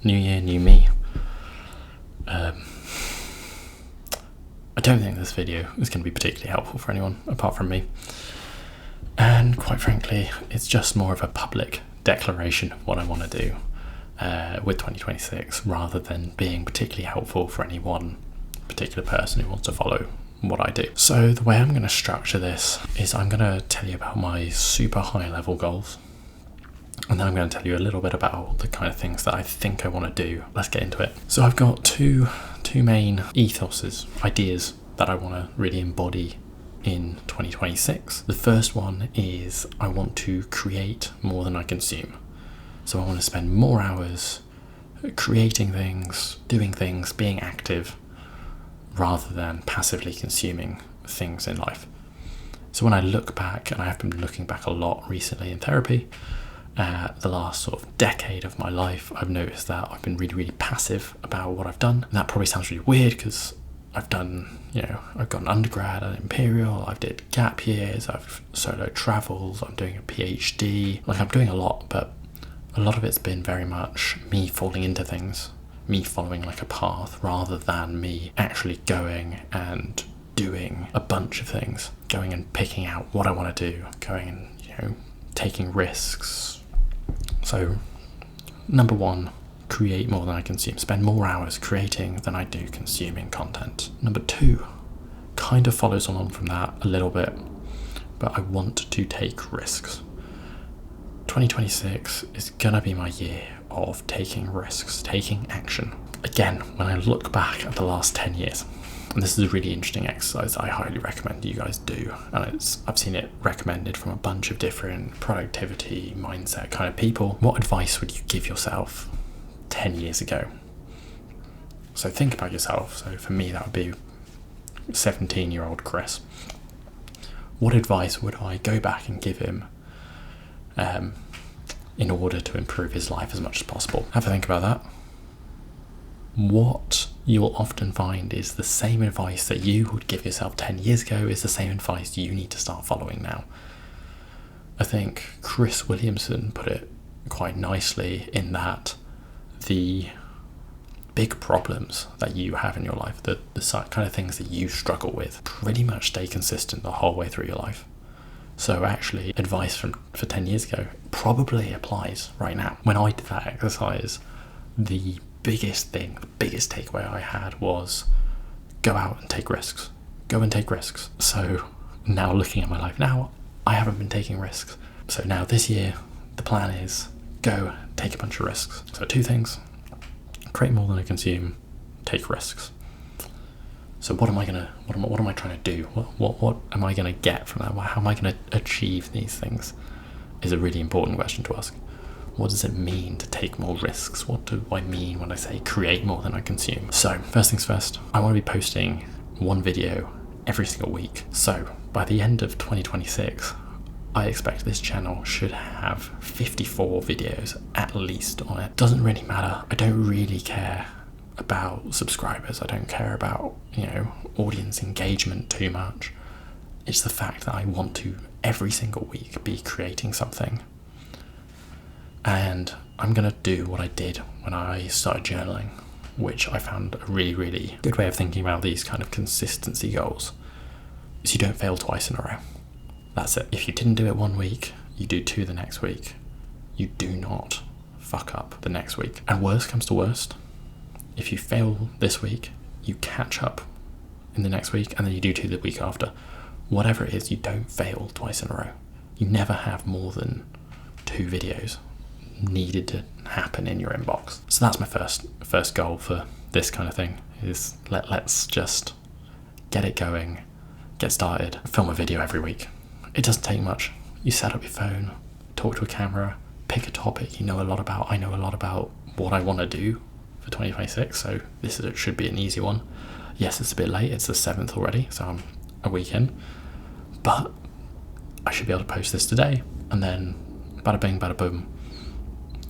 new year, new me. I don't think this video is going to be particularly helpful for anyone apart from me. And quite frankly, it's just more of a public declaration of what I want to do with 2026, rather than being particularly helpful for any one particular person who wants to follow what I do. So the way I'm going to structure this is I'm going to tell you about my super high level goals, and then I'm going to tell you a little bit about the kind of things that I think I want to do. Let's get into it. So I've got two main ethoses, ideas that I want to really embody in 2026. The first one is I want to create more than I consume. So I want to spend more hours creating things, doing things, being active, rather than passively consuming things in life. So when I look back, and I have been looking back a lot recently in therapy, the last sort of decade of my life, I've noticed that I've been really, really passive about what I've done. And that probably sounds really weird because I've done, I've got an undergrad at Imperial, I've did gap years, I've solo travels, I'm doing a PhD. Like, I'm doing a lot, but a lot of it's been very much me falling into things, me following like a path, rather than me actually going and doing a bunch of things, going and picking out what I want to do, going and, taking risks. So, number one, create more than I consume. Spend more hours creating than I do consuming content. Number two kind of follows on from that a little bit, but I want to take risks. 2026 is gonna be my year of taking risks, taking action. Again, when I look back at the last 10 years, and this is a really interesting exercise I highly recommend you guys do, and I've seen it recommended from a bunch of different productivity, mindset kind of people. What advice would you give yourself 10 years ago? So think about yourself. So for me, that would be 17-year-old Chris. What advice would I go back and give him in order to improve his life as much as possible? Have a think about that. What you will often find is the same advice that you would give yourself 10 years ago is the same advice you need to start following now. I think Chris Williamson put it quite nicely in that the big problems that you have in your life, the kind of things that you struggle with, pretty much stay consistent the whole way through your life. So actually, advice for 10 years ago probably applies right now. When I did that exercise, the biggest takeaway I had was go out and take risks. Go and take risks. So now looking at my life now, I haven't been taking risks. So now this year, the plan is go take a bunch of risks. So two things: create more than I consume, take risks. So what am I trying to do? What am I gonna get from that? How am I gonna achieve these things? Is a really important question to ask. What does it mean to take more risks? What do I mean when I say create more than I consume? So first things first, I want to be posting one video every single week. So by the end of 2026, I expect this channel should have 54 videos at least on it. Doesn't really matter. I don't really care about subscribers. I don't care about, audience engagement too much. It's the fact that I want to every single week be creating something. And I'm going to do what I did when I started journaling, which I found a really, really good way of thinking about these kind of consistency goals, is you don't fail twice in a row. That's it. If you didn't do it one week, you do two the next week. You do not fuck up the next week. And worst comes to worst, if you fail this week, you catch up in the next week, and then you do two the week after. Whatever it is, you don't fail twice in a row. You never have more than 2 videos needed to happen in your inbox. So that's my first goal for this kind of thing, is let's just get it going, get started, film a video every week. It doesn't take much. You set up your phone, talk to a camera, pick a topic you know a lot about. I know a lot about what I want to do for 2026, so it should be an easy one. Yes, it's a bit late, it's the 7th already, so I'm a week in, but I should be able to post this today, and then bada bing, bada boom,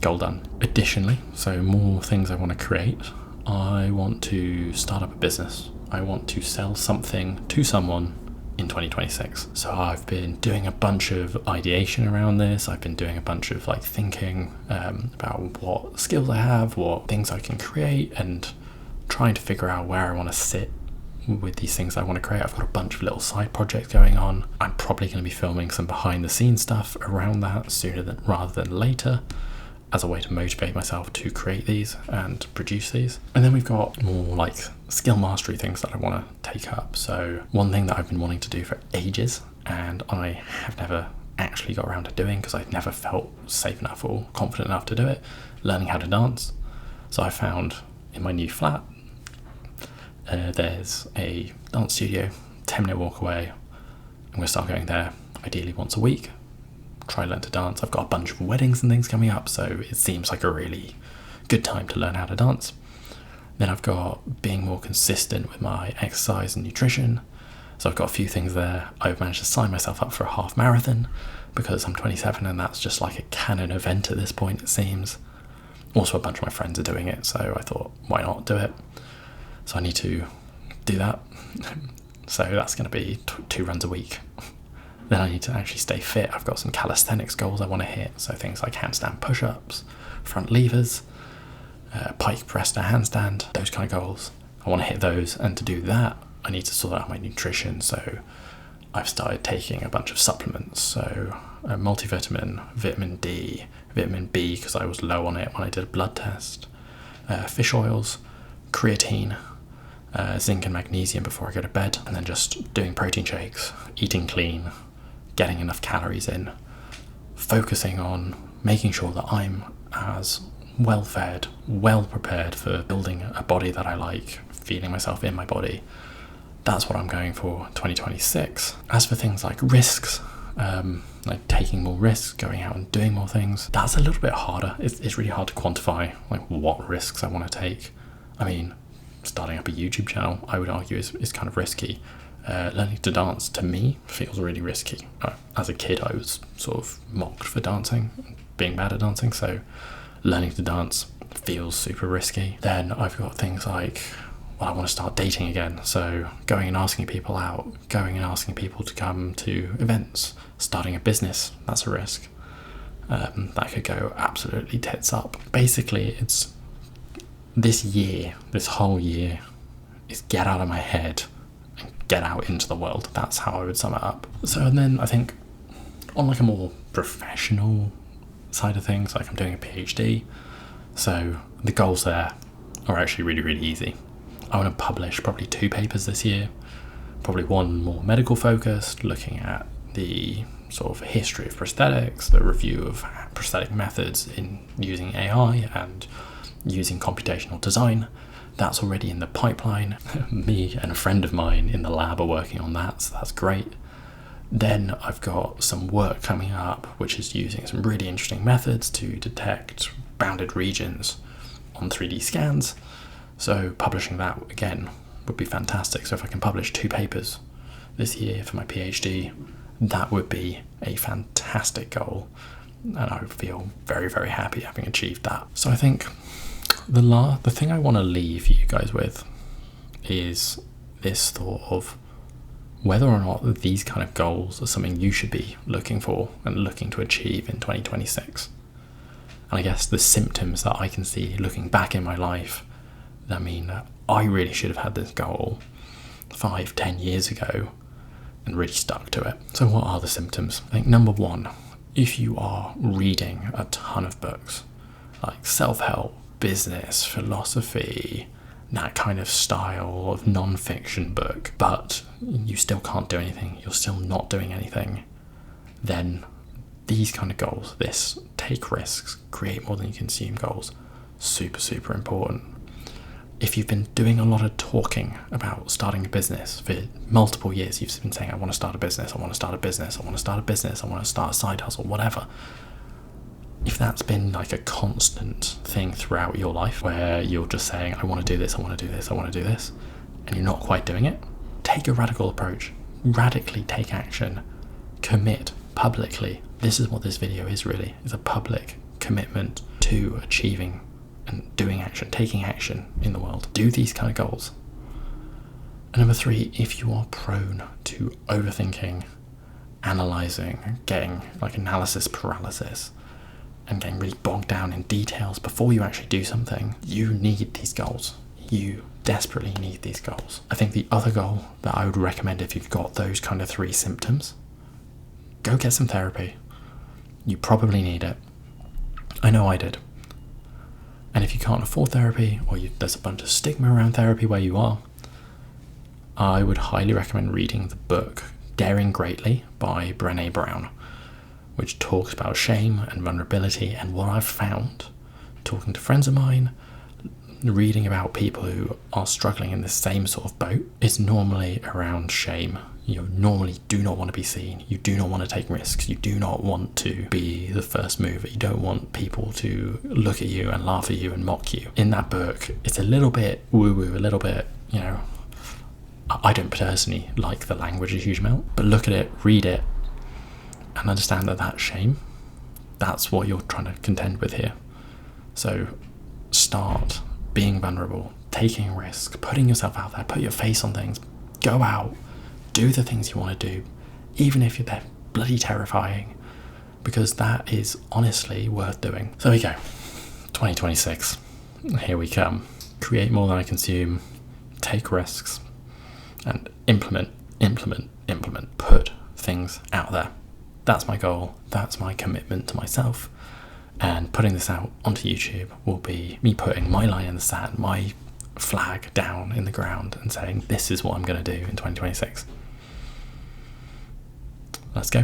goal done. Additionally, so more things I want to create. I want to start up a business. I want to sell something to someone in 2026. So I've been doing a bunch of ideation around this. I've been doing a bunch of like thinking about what skills I have, what things I can create, and trying to figure out where I want to sit with these things I want to create. I've got a bunch of little side projects going on. I'm probably going to be filming some behind the scenes stuff around that rather than later, as a way to motivate myself to create these and produce these. And then we've got more like skill mastery things that I want to take up. So one thing that I've been wanting to do for ages, and I have never actually got around to doing because I've never felt safe enough or confident enough to do it, learning how to dance. So I found in my new flat, there's a dance studio, 10-minute walk away. I'm going to start going there ideally once a week, try to learn to dance. I've got a bunch of weddings and things coming up, so it seems like a really good time to learn how to dance. Then I've got being more consistent with my exercise and nutrition. So I've got a few things there. I've managed to sign myself up for a half marathon because I'm 27 and that's just like a canon event at this point, it seems. Also, a bunch of my friends are doing it, so I thought, why not do it? So I need to do that. So that's going to be 2 runs a week. Then I need to actually stay fit. I've got some calisthenics goals I want to hit. So things like handstand push-ups, front levers, pike press to handstand, those kind of goals. I want to hit those. And to do that, I need to sort out my nutrition. So I've started taking a bunch of supplements. So a multivitamin, vitamin D, vitamin B, because I was low on it when I did a blood test, fish oils, creatine, zinc and magnesium before I go to bed, and then just doing protein shakes, eating clean, getting enough calories in, focusing on making sure that I'm as well fed, well prepared for building a body that I like, feeling myself in my body. That's what I'm going for 2026. As for things like risks, like taking more risks, going out and doing more things, that's a little bit harder. It's really hard to quantify like what risks I want to take. I mean, starting up a YouTube channel, I would argue is kind of risky. Learning to dance, to me, feels really risky. As a kid, I was sort of mocked for dancing, being bad at dancing, so learning to dance feels super risky. Then I've got things like, well, I want to start dating again, so going and asking people out, going and asking people to come to events, starting a business, that's a risk. That could go absolutely tits up. Basically, it's this whole year, is get out of my head and get out into the world. That's how I would sum it up. So, and then I think on like a more professional side of things, like I'm doing a PhD, so the goals there are actually really, really easy. I want to publish probably 2 papers this year, probably one more medical focused, looking at the sort of history of prosthetics, the review of prosthetic methods in using AI and using computational design. That's already in the pipeline. Me and a friend of mine in the lab are working on that, so that's great. Then I've got some work coming up which is using some really interesting methods to detect bounded regions on 3D scans. So publishing that again would be fantastic. So if I can publish 2 papers this year for my PhD, that would be a fantastic goal, and I would feel very, very happy having achieved that. So I think the thing I want to leave you guys with is this thought of whether or not these kind of goals are something you should be looking for and looking to achieve in 2026. And I guess the symptoms that I can see looking back in my life that mean that I really should have had this goal 5-10 years ago and really stuck to it. So what are the symptoms? I think number 1, if you are reading a ton of books like self-help, business, philosophy, that kind of style of non-fiction book, but you still can't do anything, you're still not doing anything, then these kind of goals, this take risks, create more than you consume goals, super, super important. If you've been doing a lot of talking about starting a business for multiple years, you've been saying, I want to start a business, I want to start a business, I want to start a business, I want to start a side hustle, whatever. If that's been like a constant thing throughout your life where you're just saying, I want to do this, I want to do this, I want to do this, and you're not quite doing it, take a radical approach, radically take action, commit publicly. This is what this video is really, is a public commitment to achieving and doing action, taking action in the world. Do these kind of goals And number 3, if you are prone to overthinking, analysing, getting like analysis paralysis, and getting really bogged down in details before you actually do something, you need these goals. You desperately need these goals. I think the other goal that I would recommend if you've got those kind of 3 symptoms, go get some therapy. You probably need it. I know I did. And if you can't afford therapy, or there's a bunch of stigma around therapy where you are, I would highly recommend reading the book Daring Greatly by Brené Brown, which talks about shame and vulnerability. And what I've found, talking to friends of mine, reading about people who are struggling in the same sort of boat, is normally around shame. You normally do not want to be seen. You do not want to take risks. You do not want to be the first mover. You don't want people to look at you and laugh at you and mock you. In that book, it's a little bit woo-woo, a little bit, I don't personally like the language a huge amount, but look at it, read it, and understand that shame, that's what you're trying to contend with here. So start being vulnerable, taking a risk, putting yourself out there, put your face on things, go out, do the things you want to do, even if they're bloody terrifying, because that is honestly worth doing. So there we go, 2026, here we come. Create more than I consume, take risks, and implement, put things out there. That's my goal, that's my commitment to myself, and putting this out onto YouTube will be me putting my line in the sand, my flag down in the ground, and saying this is what I'm going to do in 2026. Let's go.